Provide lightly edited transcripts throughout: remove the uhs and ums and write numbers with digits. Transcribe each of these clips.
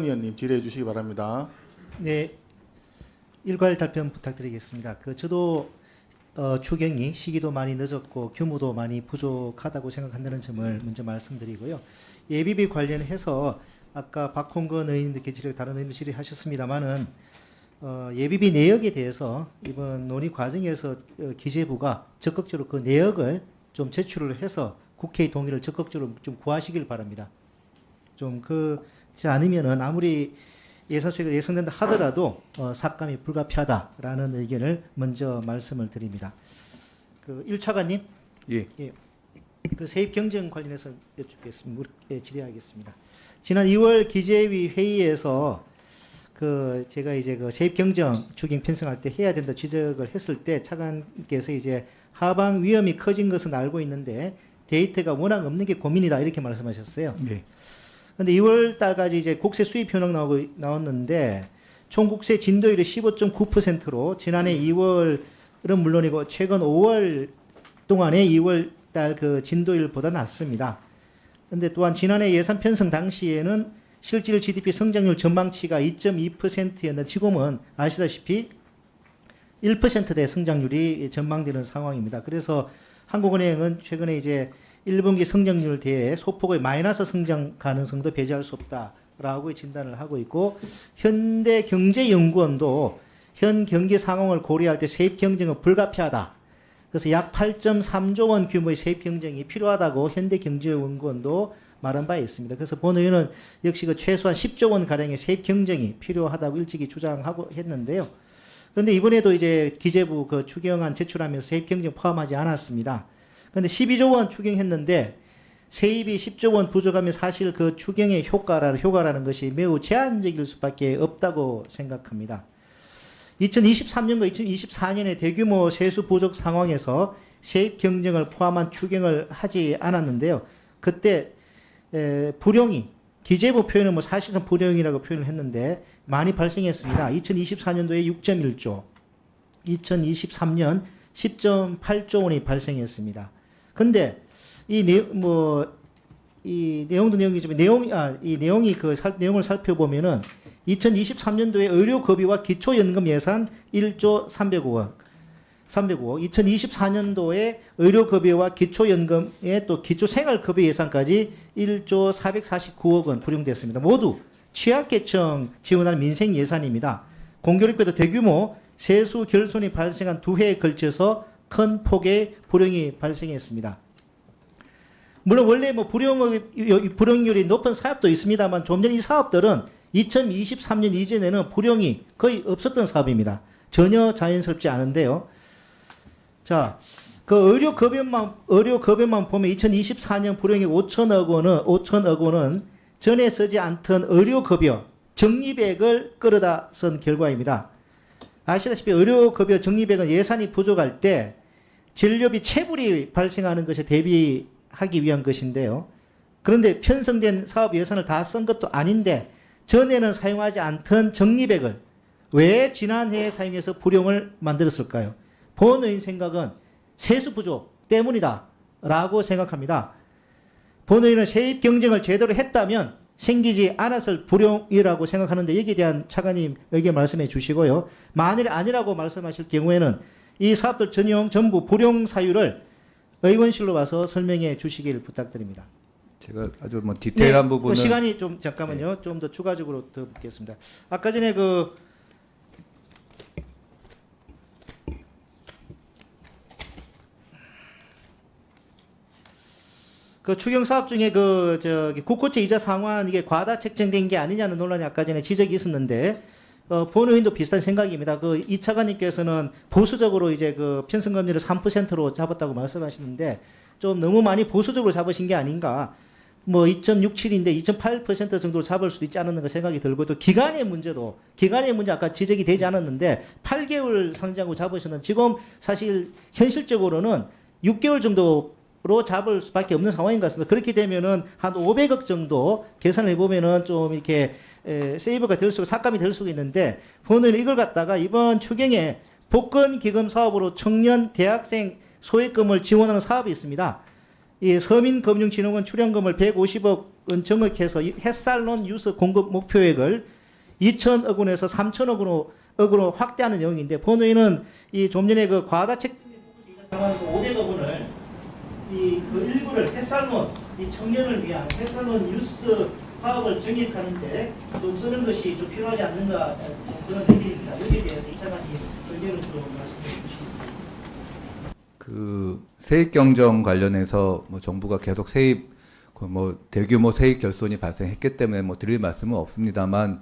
의원님 질의해 주시기 바랍니다. 네, 일괄 답변 부탁드리겠습니다. 저도 추경이 시기도 많이 늦었고 규모도 많이 부족하다고 생각한다는 점을 먼저 말씀드리고요. 예비비 관련해서 아까 박홍근 의원님께 질의, 다른 의원님 질의하셨습니다만은 예비비 내역에 대해서 이번 논의 과정에서 기재부가 적극적으로 그 내역을 좀 제출을 해서 국회의 동의를 적극적으로 좀 구하시길 바랍니다. 좀 그렇지 않으면은 아무리 예산 수익이 예상된다 하더라도 삭감이 불가피하다라는 의견을 먼저 말씀을 드립니다. 1차관님, 예. 그 세입 경정 관련해서 여쭙겠습니다. 질의하겠습니다. 지난 2월 기재위 회의에서 제가 이제 세입 경정 추경 편성할 때 해야 된다 지적을 했을 때 차관께서 이제 하방 위험이 커진 것은 알고 있는데 데이터가 워낙 없는 게 고민이다 이렇게 말씀하셨어요. 네. 근데 2월 달까지 이제 국세 수입 현황 나왔는데 총 국세 진도율이 15.9%로 지난해 2월은 물론이고 최근 5월 동안의 2월 달 진도율보다 낮습니다. 근데 또한 지난해 예산 편성 당시에는 실질 GDP 성장률 전망치가 2.2%였는데 지금은 아시다시피 1%대 성장률이 전망되는 상황입니다. 그래서 한국은행은 최근에 이제 1분기 성장률 대에 소폭의 마이너스 성장 가능성도 배제할 수 없다라고 진단을 하고 있고 현대경제연구원도 현 경제 상황을 고려할 때 세입 경쟁은 불가피하다. 그래서 약 8.3조 원 규모의 세입 경쟁이 필요하다고 현대경제연구원도 말한 바 있습니다. 그래서 본 의원은 역시 최소한 10조 원 가량의 세입 경쟁이 필요하다고 일찍이 주장하고 했는데요. 그런데 이번에도 이제 기재부 추경안 제출하면서 세입 경쟁 포함하지 않았습니다. 그런데 12조 원 추경했는데 세입이 10조 원 부족하면 사실 추경의 효과라는 것이 매우 제한적일 수밖에 없다고 생각합니다. 2023년과 2024년의 대규모 세수 부족 상황에서 세입 경쟁을 포함한 추경을 하지 않았는데요. 그때 불용이 기재부 표현은 사실상 불용이라고 표현을 했는데 많이 발생했습니다. 2024년도에 6.1조, 2023년 10.8조 원이 발생했습니다. 근데 이 내용도 내용이지만 내용을 살펴보면은 2023년도에 의료급여와 기초연금 예산 1조 300억, 2024년도에 의료급여와 기초연금에 또 기초생활급여 예산까지 1조 449억 원 불용됐습니다. 모두 취약계층 지원하는 민생 예산입니다. 공교롭게도 대규모 세수 결손이 발생한 두 해에 걸쳐서 큰 폭의 불용이 발생했습니다. 물론 원래 불용률이 높은 사업도 있습니다만 좀 전 이 사업들은 2023년 이전에는 불용이 거의 없었던 사업입니다. 전혀 자연스럽지 않은데요. 자, 의료급여만 보면 2024년 불용액 5천억 원은 전에 쓰지 않던 의료급여 적립액을 끌어다 쓴 결과입니다. 아시다시피 의료급여 적립액은 예산이 부족할 때 진료비 체불이 발생하는 것에 대비하기 위한 것인데요. 그런데 편성된 사업 예산을 다 쓴 것도 아닌데 전에는 사용하지 않던 적립액을 왜 지난해에 사용해서 불용을 만들었을까요? 본 의원 생각은 세수 부족 때문이다 라고 생각합니다. 본 의원은 세입 경쟁을 제대로 했다면 생기지 않았을 불용이라고 생각하는데 여기에 대한 차관님 의견 말씀해 주시고요. 만일 아니라고 말씀하실 경우에는 이 사업들 전부 불용 사유를 의원실로 와서 설명해 주시길 부탁드립니다. 제가 아주 디테일한 부분은 시간이 좀 잠깐만요. 네. 좀 더 추가적으로 더 묻겠습니다. 아까 전에 추경 사업 중에 국고채 이자 상환 이게 과다 책정된 게 아니냐는 논란이 아까 전에 지적이 있었는데 본 의원도 비슷한 생각입니다. 이 차관님께서는 보수적으로 이제 편성금리를 3%로 잡았다고 말씀하시는데 좀 너무 많이 보수적으로 잡으신 게 아닌가. 2.67인데 2.8% 정도로 잡을 수도 있지 않았는가 생각이 들고 또 기간의 문제 아까 지적이 되지 않았는데 8개월 상장으로 잡으셨는데 지금 사실 현실적으로는 6개월 정도로 잡을 수밖에 없는 상황인 것 같습니다. 그렇게 되면은 한 500억 정도 계산을 해보면은 좀 이렇게 세이브가 될 수, 삭감이 될 수가 있는데 본인은 이걸 갖다가 이번 추경에 복권기금 사업으로 청년 대학생 소액금을 지원하는 사업이 있습니다. 이 서민금융진흥원 출연금을 150억 정확해서 이 햇살론 유서 공급 목표액을 2천억 원에서 3천억 원으로 확대하는 내용인데 본회의는 이 좀 전에 그 과다책 상황 500억 원을 그 일부를 햇살론 이 청년을 위한 햇살론 뉴스 사업을 정립하는데 좀 쓰는 것이 좀 필요하지 않는가 그런 의견입니다. 여기에 대해서 이 차관님 의견을 좀 말씀해 주시겠습니다. 그 세입 경정 관련해서 뭐 정부가 계속 세입 뭐 대규모 세입 결손이 발생했기 때문에 뭐 드릴 말씀은 없습니다만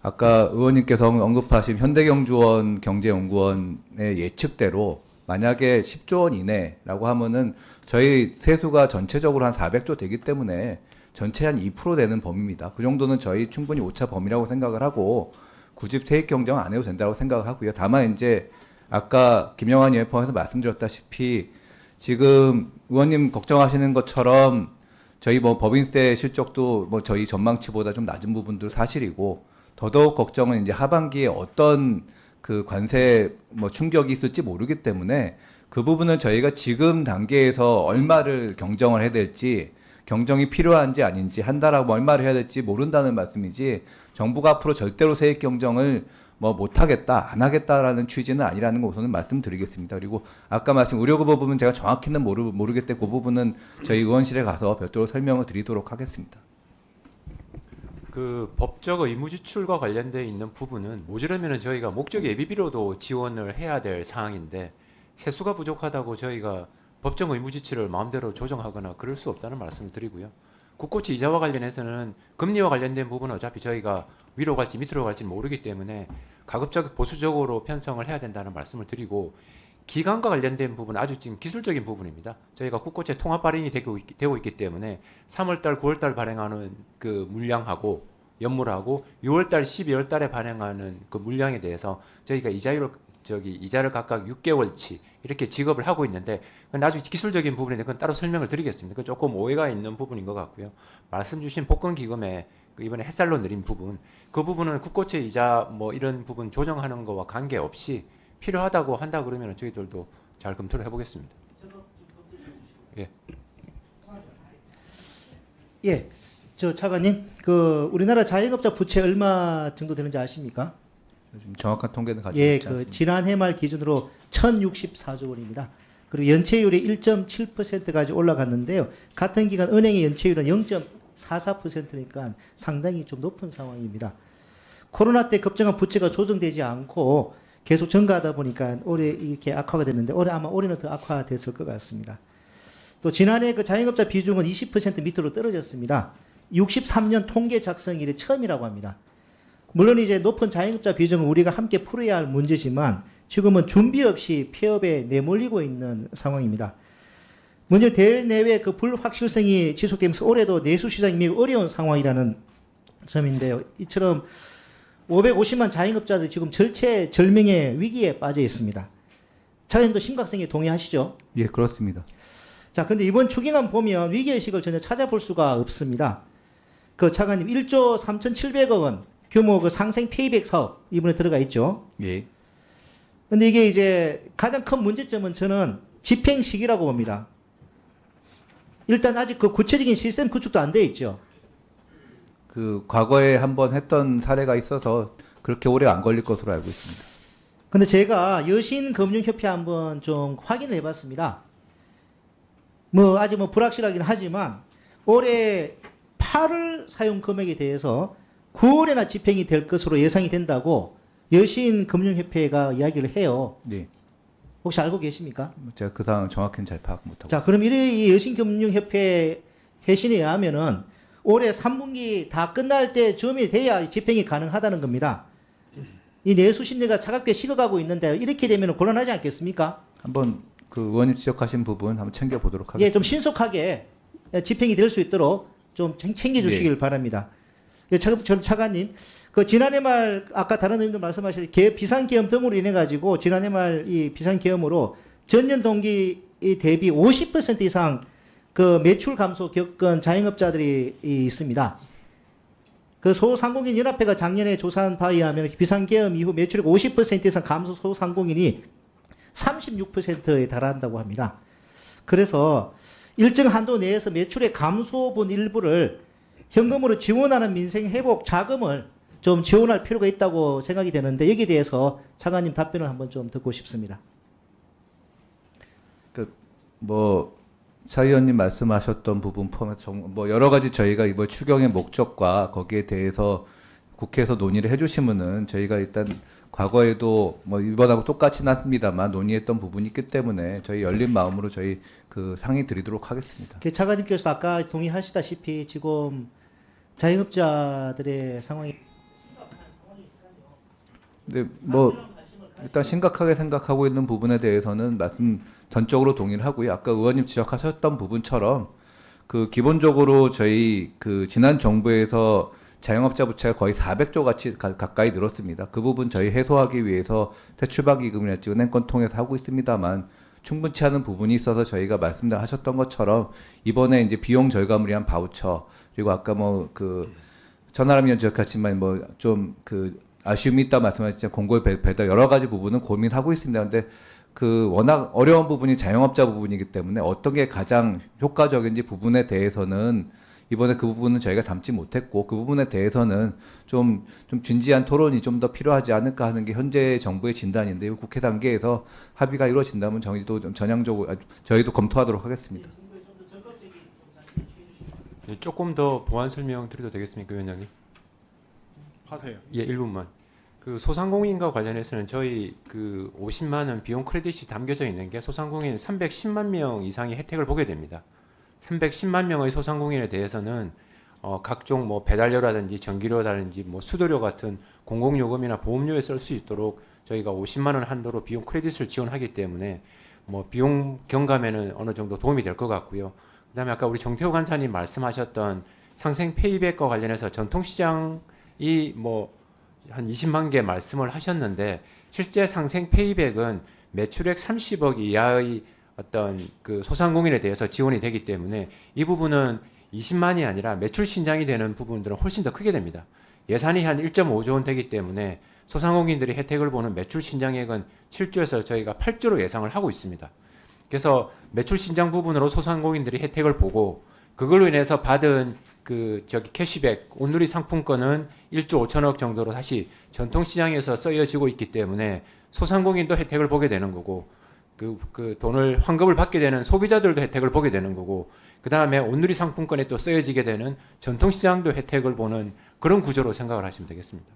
아까 의원님께서 언급하신 현대경주원 경제연구원의 예측대로 만약에 10조 원 이내라고 하면은 저희 세수가 전체적으로 한 400조 되기 때문에 전체 한 2% 되는 범위입니다. 그 정도는 저희 충분히 오차 범위라고 생각을 하고 굳이 세입 경정 안 해도 된다고 생각을 하고요. 다만 이제 아까 김영환 의원에 포함해서 말씀드렸다시피 지금 의원님 걱정하시는 것처럼 저희 뭐 법인세 실적도 뭐 저희 전망치보다 좀 낮은 부분도 사실이고 더더욱 걱정은 이제 하반기에 어떤 그 관세 뭐 충격이 있을지 모르기 때문에 그 부분은 저희가 지금 단계에서 얼마를 경정을 해야 될지 경정이 필요한지 아닌지 한 달하고 얼마를 해야 될지 모른다는 말씀이지 정부가 앞으로 절대로 세액 경정을 뭐 못하겠다 안 하겠다라는 취지는 아니라는 거 우선은 말씀드리겠습니다. 그리고 아까 말씀 의료급 부분 제가 정확히는 모르겠대 그 부분은 저희 의원실에 가서 별도로 설명을 드리도록 하겠습니다. 그 법적 의무 지출과 관련돼 있는 부분은 모자라면 저희가 목적 예비비로도 지원을 해야 될 사항인데 세수가 부족하다고 저희가 법정 의무 지출을 마음대로 조정하거나 그럴 수 없다는 말씀을 드리고요. 국고채 이자와 관련해서는 금리와 관련된 부분은 어차피 저희가 위로 갈지 밑으로 갈지 모르기 때문에 가급적 보수적으로 편성을 해야 된다는 말씀을 드리고 기간과 관련된 부분은 아주 지금 기술적인 부분입니다. 저희가 국고채 통합 발행이 되고 있기 때문에 3월달, 9월달 발행하는 그 물량하고 연물하고 6월달, 12월달에 발행하는 그 물량에 대해서 저희가 이자를 각각 6개월치 이렇게 지급을 하고 있는데 그건 아주 기술적인 부분인데 그건 따로 설명을 드리겠습니다. 그건 조금 오해가 있는 부분인 것 같고요. 말씀 주신 복권 기금에 이번에 햇살로 내린 부분 그 부분은 국고채 이자 뭐 이런 부분 조정하는 거와 관계없이 필요하다고 한다 그러면 저희들도 잘 검토를 해보겠습니다. 예. 예, 저 차관님, 그 우리나라 자영업자 부채 얼마 정도 되는지 아십니까? 좀 정확한 통계는 가지고 예, 있지 않습니다. 그 지난해 말 기준으로 1,064조 원입니다. 그리고 연체율이 1.7%까지 올라갔는데요. 같은 기간 은행의 연체율은 0.44%니까 상당히 좀 높은 상황입니다. 코로나 때 급증한 부채가 조정되지 않고 계속 증가하다 보니까 올해 이렇게 악화가 됐는데 올해는 더 악화됐을 것 같습니다. 또 지난해 그 자영업자 비중은 20% 밑으로 떨어졌습니다. 63년 통계 작성 이래 처음이라고 합니다. 물론 이제 높은 자영업자 비중은 우리가 함께 풀어야 할 문제지만 지금은 준비 없이 폐업에 내몰리고 있는 상황입니다. 먼저 대내외 그 불확실성이 지속되면서 올해도 내수 시장이 매우 어려운 상황이라는 점인데요. 이처럼 550만 자영업자들이 지금 절체절명의 위기에 빠져 있습니다. 차관님도 심각성에 동의하시죠? 예, 그렇습니다. 자, 근데 이번 추경안 보면 위기의식을 전혀 찾아볼 수가 없습니다. 그 차관님 1조 3,700억 원 규모 그 상생 페이백 사업 이번에 들어가 있죠. 예. 근데 이게 이제 가장 큰 문제점은 저는 집행 시기라고 봅니다. 일단 아직 그 구체적인 시스템 구축도 안 돼 있죠. 그 과거에 한번 했던 사례가 있어서 그렇게 오래 안 걸릴 것으로 알고 있습니다. 근데 제가 여신금융협회 한번 좀 확인을 해봤습니다. 뭐 아직 뭐 불확실하긴 하지만 올해 8월 사용 금액에 대해서 9월에나 집행이 될 것으로 예상이 된다고 여신금융협회가 이야기를 해요. 네. 혹시 알고 계십니까? 제가 그 상황 정확히는 잘 파악 못하고. 자, 그럼 이 여신금융협회 회신에 의하면은 올해 3분기 다 끝날 때쯤이 돼야 집행이 가능하다는 겁니다. 이 내수 심리가 차갑게 식어가고 있는데 이렇게 되면 곤란하지 않겠습니까? 한번 그 의원님 지적하신 부분 한번 챙겨보도록 하겠습니다. 예, 좀 신속하게 집행이 될 수 있도록 좀 챙겨주시길 바랍니다. 예, 차관님, 그 지난해 말 아까 다른 의원님도 말씀하신 비상계엄 등으로 인해 가지고 지난해 말 이 비상계엄으로 전년 동기 대비 50% 이상 그 매출 감소 겪은 자영업자들이 있습니다. 그 소상공인 연합회가 작년에 조사한 바에 의하면 비상계엄 이후 매출액 50% 이상 감소 소상공인이 36%에 달한다고 합니다. 그래서 일정 한도 내에서 매출의 감소분 일부를 현금으로 지원하는 민생 회복 자금을 좀 지원할 필요가 있다고 생각이 되는데 여기에 대해서 차관님 답변을 한번 좀 듣고 싶습니다. 차 의원님 말씀하셨던 부분 포함해서 여러 가지 저희가 이번 추경의 목적과 거기에 대해서 국회에서 논의를 해주시면은 저희가 일단 과거에도 이번하고 똑같이는 않습니다만 논의했던 부분이 있기 때문에 저희 열린 마음으로 저희 그 상의 드리도록 하겠습니다. 차관님께서도 아까 동의하시다시피 지금 자영업자들의 상황이 근데 일단 심각하게 생각하고 있는 부분에 대해서는 말씀 전적으로 동의를 하고요. 아까 의원님 지적하셨던 부분처럼 그 기본적으로 저희 그 지난 정부에서 자영업자 부채가 거의 400조 가까이 늘었습니다. 그 부분 저희 해소하기 위해서 대출박기금이랄지 은행권 통해서 하고 있습니다만 충분치 않은 부분이 있어서 저희가 말씀하셨던 것처럼 이번에 이제 비용 절감을 위한 바우처 그리고 아까 천하람 의원 지적하지만 좀 아쉬움이 있다 말씀하셨지만 공고의 배달 여러 가지 부분은 고민하고 있습니다. 근데 워낙 어려운 부분이 자영업자 부분이기 때문에 어떤 게 가장 효과적인지 부분에 대해서는 이번에 그 부분은 저희가 담지 못했고 그 부분에 대해서는 좀 진지한 토론이 좀 더 필요하지 않을까 하는 게 현재 정부의 진단인데요. 국회 단계에서 합의가 이루어진다면 저희도 좀 전향적으로 저희도 검토하도록 하겠습니다. 조금 더 보완 설명 드려도 되겠습니까, 위원장님? 하세요. 예, 1분만. 소상공인과 관련해서는 저희 50만 원 비용 크레딧이 담겨져 있는 게 소상공인 310만 명 이상이 혜택을 보게 됩니다. 310만 명의 소상공인에 대해서는 각종 배달료라든지 전기료라든지 수도료 같은 공공요금이나 보험료에 쓸 수 있도록 저희가 50만 원 한도로 비용 크레딧을 지원하기 때문에 비용 경감에는 어느 정도 도움이 될 것 같고요. 그다음에 아까 우리 정태호 간사님 말씀하셨던 상생 페이백과 관련해서 전통시장이 한 20만 개 말씀을 하셨는데 실제 상생 페이백은 매출액 30억 이하의 어떤 소상공인에 대해서 지원이 되기 때문에 이 부분은 20만이 아니라 매출 신장이 되는 부분들은 훨씬 더 크게 됩니다. 예산이 한 1.5조 원 되기 때문에 소상공인들이 혜택을 보는 매출 신장액은 7조에서 저희가 8조로 예상을 하고 있습니다. 그래서 매출 신장 부분으로 소상공인들이 혜택을 보고 그걸로 인해서 받은 캐시백 온누리 상품권은 1조 5천억 정도로 다시 전통시장에서 쓰여지고 있기 때문에 소상공인도 혜택을 보게 되는 거고 돈을 환급을 받게 되는 소비자들도 혜택을 보게 되는 거고 그 다음에 온누리 상품권에 또 쓰여지게 되는 전통시장도 혜택을 보는 그런 구조로 생각을 하시면 되겠습니다.